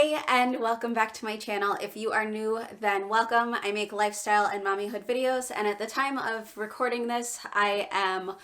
Hey, and welcome back to my channel. If you are new, then welcome. I make lifestyle and mommyhood videos, and at the time of recording this, I am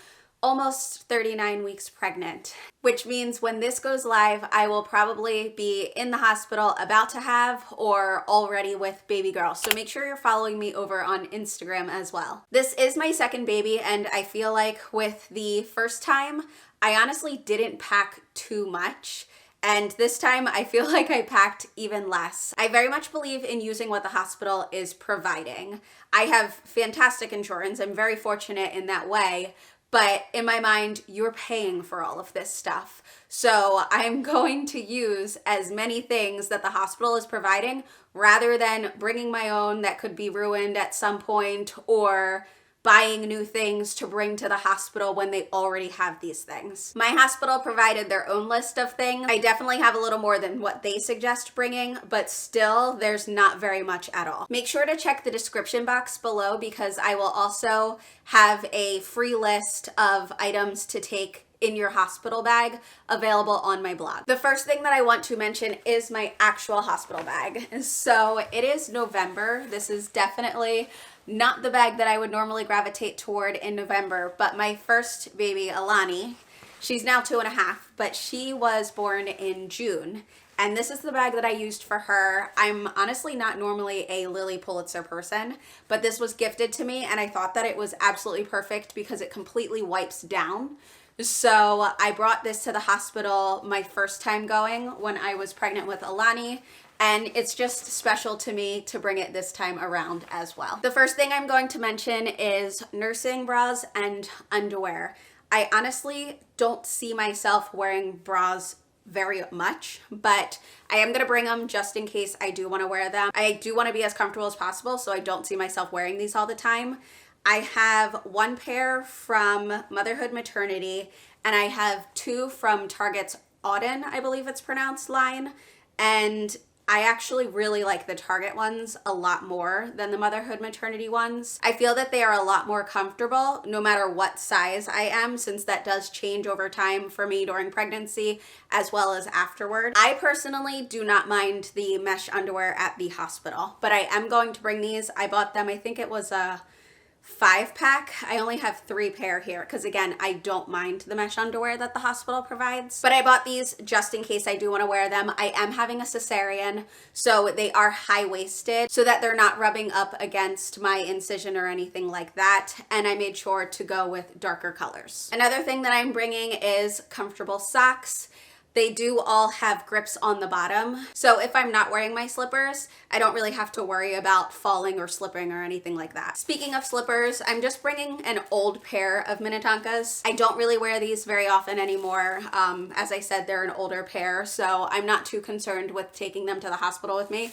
almost 39 weeks pregnant, which means when this goes live, I will probably be in the hospital about to have or already with baby girl. So make sure you're following me over on Instagram as well. This is my second baby, and I feel like with the first time, I honestly didn't pack too much. And this time I feel like I packed even less. I very much believe in using what the hospital is providing. I have fantastic insurance. I'm very fortunate in that way. But in my mind, you're paying for all of this stuff. So I'm going to use as many things that the hospital is providing rather than bringing my own that could be ruined at some point or buying new things to bring to the hospital when they already have these things. My hospital provided their own list of things. I definitely have a little more than what they suggest bringing, but still there's not very much at all. Make sure to check the description box below because I will also have a free list of items to take in your hospital bag available on my blog. The first thing that I want to mention is my actual hospital bag. So it is November. This is definitely not the bag that I would normally gravitate toward in November, but my first baby, Alani, she's now 2.5, but she was born in June. And this is the bag that I used for her. I'm honestly not normally a Lily Pulitzer person, but this was gifted to me and I thought that it was absolutely perfect because it completely wipes down. So I brought this to the hospital my first time going when I was pregnant with Alani, and it's just special to me to bring it this time around as well. The first thing I'm going to mention is nursing bras and underwear. I honestly don't see myself wearing bras very much, but I am going to bring them just in case I do want to wear them. I do want to be as comfortable as possible, so I don't see myself wearing these all the time. I have one pair from Motherhood Maternity, and I have two from Target's Auden, I believe it's pronounced, line. And I actually really like the Target ones a lot more than the Motherhood Maternity ones. I feel that they are a lot more comfortable no matter what size I am, since that does change over time for me during pregnancy as well as afterward. I personally do not mind the mesh underwear at the hospital, but I am going to bring these. I bought them, I think it was a 5-pack. I only have 3 pair here because again, I don't mind the mesh underwear that the hospital provides, but I bought these just in case I do want to wear them. I am having a cesarean, so they are high-waisted so that they're not rubbing up against my incision or anything like that, and I made sure to go with darker colors. Another thing that I'm bringing is comfortable socks. They do all have grips on the bottom, so if I'm not wearing my slippers, I don't really have to worry about falling or slipping or anything like that. Speaking of slippers, I'm just bringing an old pair of Minnetonkas. I don't really wear these very often anymore. As I said, they're an older pair, so I'm not too concerned with taking them to the hospital with me.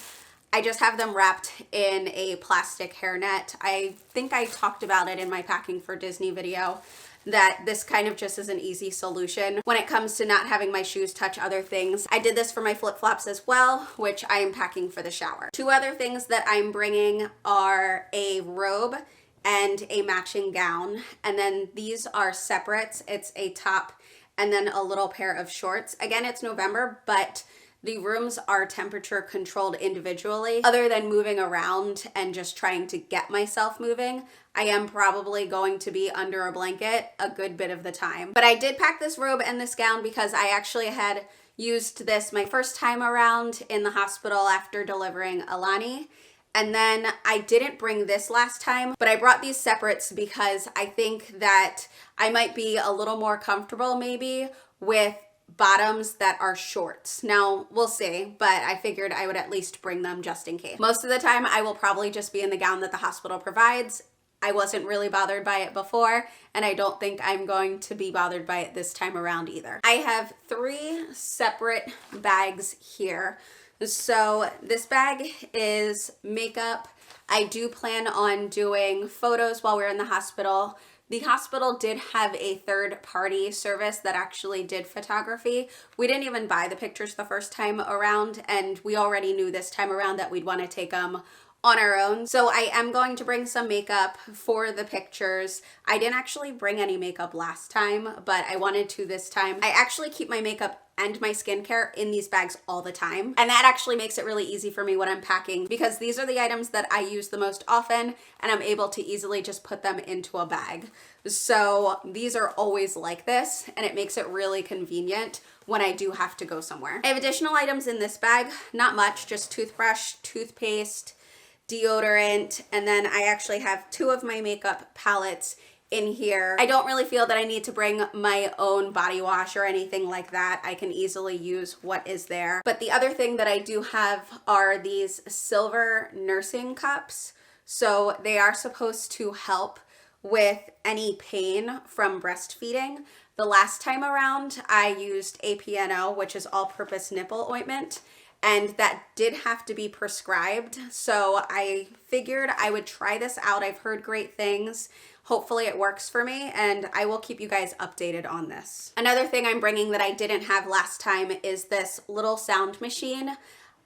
I just have them wrapped in a plastic hairnet. I think I talked about it in my Packing for Disney video, that this kind of just is an easy solution when it comes to not having my shoes touch other things. I did this for my flip-flops as well, which I am packing for the shower. 2 other things that I'm bringing are a robe and a matching gown, and then these are separates. It's a top and then a little pair of shorts. Again, it's November, but the rooms are temperature controlled individually. Other than moving around and just trying to get myself moving, I am probably going to be under a blanket a good bit of the time. But I did pack this robe and this gown because I actually had used this my first time around in the hospital after delivering Alani. And then I didn't bring this last time, but I brought these separates because I think that I might be a little more comfortable maybe with bottoms that are shorts. Now, we'll see, but I figured I would at least bring them just in case. Most of the time, I will probably just be in the gown that the hospital provides. I wasn't really bothered by it before, and I don't think I'm going to be bothered by it this time around either. I have 3 separate bags here. So this bag is makeup. I do plan on doing photos while we're in the hospital. The hospital did have a third-party service that actually did photography. We didn't even buy the pictures the first time around, and we already knew this time around that we'd want to take them on our own. So I am going to bring some makeup for the pictures. I didn't actually bring any makeup last time, but I wanted to this time. I actually keep my makeup and my skincare in these bags all the time. And that actually makes it really easy for me when I'm packing, because these are the items that I use the most often, and I'm able to easily just put them into a bag. So these are always like this, and it makes it really convenient when I do have to go somewhere. I have additional items in this bag, not much, just toothbrush, toothpaste, deodorant, and then I actually have 2 of my makeup palettes in here. I don't really feel that I need to bring my own body wash or anything like that. I can easily use what is there. But the other thing that I do have are these silver nursing cups. So they are supposed to help with any pain from breastfeeding. The last time around, I used APNO, which is all-purpose nipple ointment, and that did have to be prescribed. So I figured I would try this out. I've heard great things. Hopefully it works for me, and I will keep you guys updated on this. Another thing I'm bringing that I didn't have last time is this little sound machine.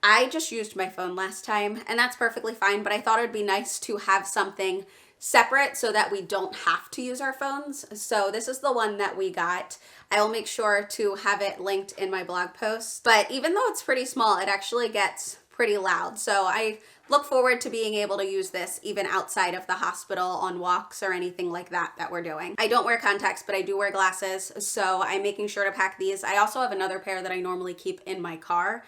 I just used my phone last time, and that's perfectly fine, but I thought it would be nice to have something separate so that we don't have to use our phones. So this is the one that we got. I will make sure to have it linked in my blog post. But even though it's pretty small, it actually gets pretty loud. So I look forward to being able to use this even outside of the hospital on walks or anything like that we're doing. I don't wear contacts, but I do wear glasses, so I'm making sure to pack these. I also have another pair that I normally keep in my car.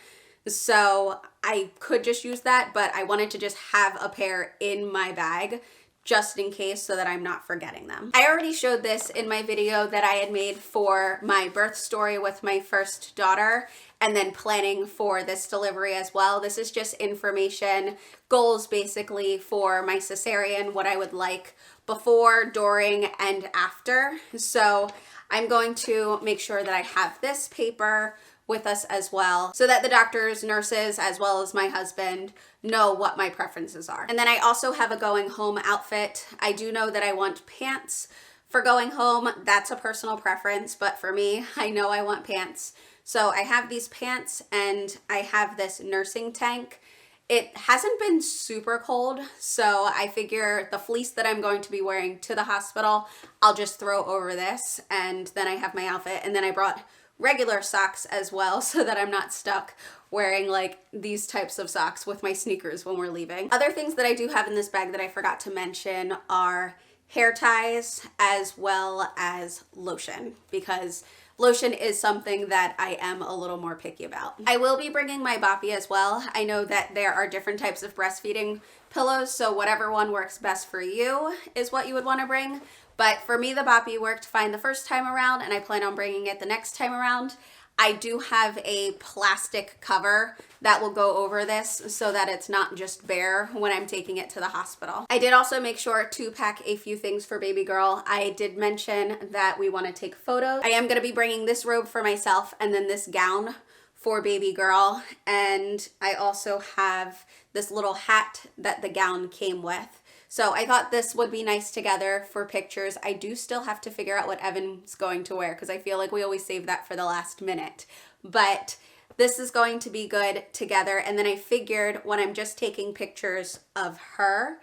So I could just use that, but I wanted to just have a pair in my bag just in case so that I'm not forgetting them. I already showed this in my video that I had made for my birth story with my first daughter, and then planning for this delivery as well. This is just information, goals basically for my cesarean, what I would like before, during, and after. So I'm going to make sure that I have this paper with us as well, so that the doctors, nurses, as well as my husband know what my preferences are. And then I also have a going home outfit. I do know that I want pants for going home. That's a personal preference, but for me, I know I want pants. So I have these pants, and I have this nursing tank. It hasn't been super cold, so I figure the fleece that I'm going to be wearing to the hospital, I'll just throw over this, and then I have my outfit. And then I brought regular socks as well, so that I'm not stuck wearing like these types of socks with my sneakers when we're leaving. Other things that I do have in this bag that I forgot to mention are hair ties as well as lotion, because lotion is something that I am a little more picky about. I will be bringing my boppy as well. I know that there are different types of breastfeeding pillows, so whatever one works best for you is what you would want to bring. But for me, the boppy worked fine the first time around, and I plan on bringing it the next time around. I do have a plastic cover that will go over this so that it's not just bare when I'm taking it to the hospital. I did also make sure to pack a few things for baby girl. I did mention that we want to take photos. I am going to be bringing this robe for myself and then this gown for baby girl. And I also have this little hat that the gown came with. So I thought this would be nice together for pictures. I do still have to figure out what Evan's going to wear, because I feel like we always save that for the last minute. But this is going to be good together. And then I figured when I'm just taking pictures of her,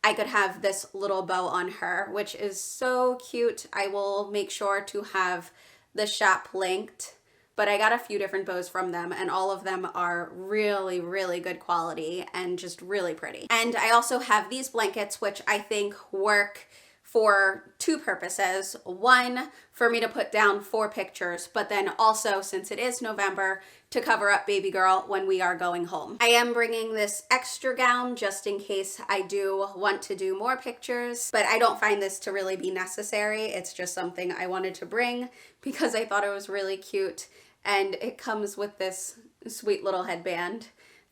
I could have this little bow on her, which is so cute. I will make sure to have the shop linked. But I got a few different bows from them, and all of them are really, really good quality and just really pretty. And I also have these blankets, which I think work for two purposes. One, for me to put down for pictures, but then also, since it is November, to cover up baby girl when we are going home. I am bringing this extra gown just in case I do want to do more pictures, but I don't find this to really be necessary. It's just something I wanted to bring because I thought it was really cute. And it comes with this sweet little headband.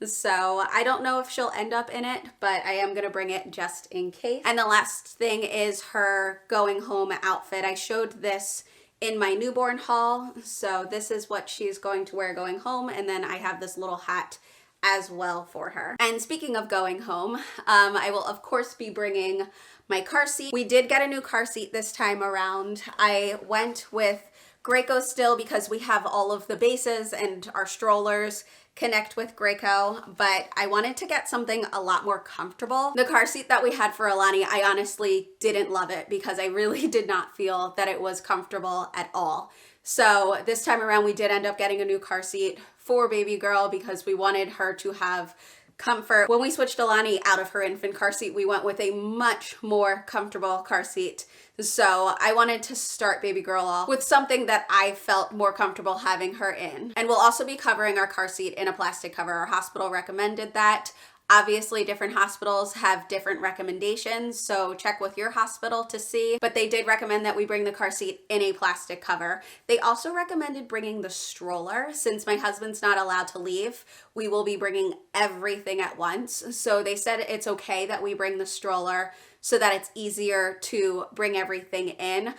So I don't know if she'll end up in it, but I am gonna bring it just in case. And the last thing is her going home outfit. I showed this in my newborn haul. So this is what she's going to wear going home. And then I have this little hat as well for her. And speaking of going home, I will of course be bringing my car seat. We did get a new car seat this time around. I went with Graco still because we have all of the bases and our strollers connect with Graco, but I wanted to get something a lot more comfortable. The car seat that we had for Alani, I honestly didn't love it because I really did not feel that it was comfortable at all. So this time around we did end up getting a new car seat for baby girl because we wanted her to have comfort. When we switched Alani out of her infant car seat, we went with a much more comfortable car seat. So I wanted to start baby girl off with something that I felt more comfortable having her in. And we'll also be covering our car seat in a plastic cover. Our hospital recommended that. Obviously, different hospitals have different recommendations, so check with your hospital to see. But they did recommend that we bring the car seat in a plastic cover. They also recommended bringing the stroller. Since my husband's not allowed to leave, we will be bringing everything at once. So they said it's okay that we bring the stroller so that it's easier to bring everything in.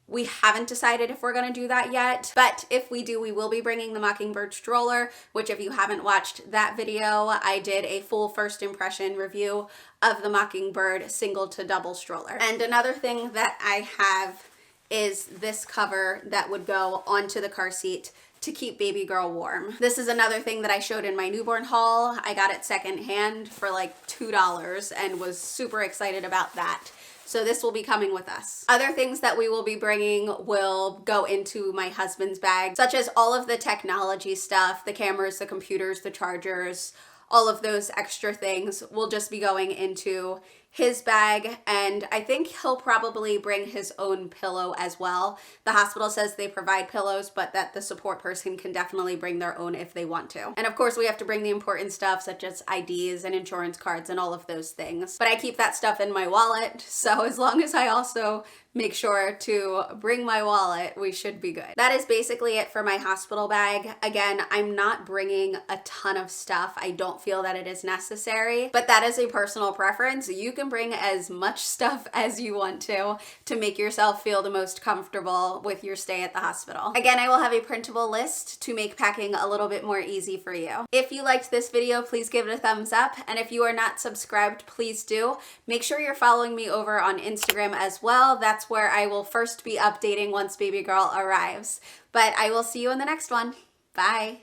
We haven't decided if we're gonna do that yet, but if we do, we will be bringing the Mockingbird stroller, which if you haven't watched that video, I did a full first impression review of the Mockingbird single to double stroller. And another thing that I have is this cover that would go onto the car seat to keep baby girl warm. This is another thing that I showed in my newborn haul. I got it secondhand for like $2 and was super excited about that. So this will be coming with us. Other things that we will be bringing will go into my husband's bag, such as all of the technology stuff, the cameras, the computers, the chargers, all of those extra things will just be going into his bag, and I think he'll probably bring his own pillow as well. The hospital says they provide pillows, but that the support person can definitely bring their own if they want to. And of course, we have to bring the important stuff such as IDs and insurance cards and all of those things. But I keep that stuff in my wallet, so as long as I also make sure to bring my wallet, we should be good. That is basically it for my hospital bag. Again, I'm not bringing a ton of stuff. I don't feel that it is necessary, but that is a personal preference. You can bring as much stuff as you want to make yourself feel the most comfortable with your stay at the hospital. Again, I will have a printable list to make packing a little bit more easy for you. If you liked this video, please give it a thumbs up. And if you are not subscribed, please do. Make sure you're following me over on Instagram as well. That's where I will first be updating once baby girl arrives. But I will see you in the next one. Bye.